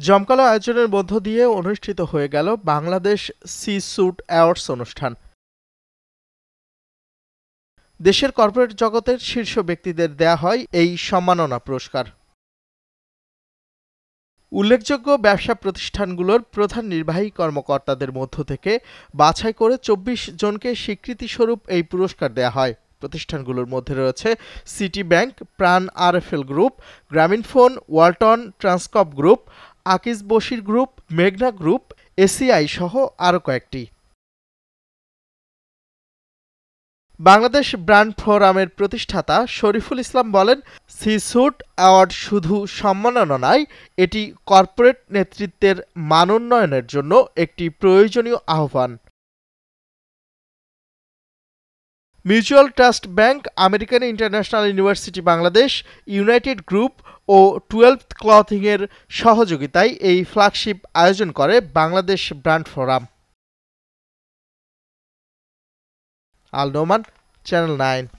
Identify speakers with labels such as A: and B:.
A: জমকালো আয়োজনের মধ্য দিয়ে অনুষ্ঠিত হয়ে গেল বাংলাদেশ সি স্যুট অ্যাওয়ার্ডস অনুষ্ঠান। দেশের কর্পোরেট জগতের শীর্ষ ব্যক্তিদের দেয়া হয় এই সম্মাননা পুরস্কার। উল্লেখযোগ্য ব্যবসা প্রতিষ্ঠানগুলোর প্রধান নির্বাহী কর্মকর্তাদের মধ্য থেকে বাছাই করে ২৪ জনকে স্বীকৃতিস্বরূপ এই পুরস্কার দেয়া হয়। প্রতিষ্ঠানগুলোর মধ্যে রয়েছে City Bank, Pran RFL group, Grameenphone, Walton, Transcom group, Akij Bashir group, মেঘনা গ্রুপ, এসিআই সহ আরও কয়েকটি। বাংলাদেশ ব্র্যান্ড ফোরামের প্রতিষ্ঠাতা শরীফুল ইসলাম বলেন, সি স্যুট অ্যাওয়ার্ড শুধু সম্মাননা নয়, এটি কর্পোরেট নেতৃত্বের মানোন্নয়নের জন্য একটি প্রয়োজনীয় আহ্বান। Mutual Trust Bank, American International University Bangladesh, United group ও 12th ক্লথিং এর সহযোগিতায় এই ফ্ল্যাগশিপ আয়োজন করে Bangladesh brand forum. Al Noman, channel 9।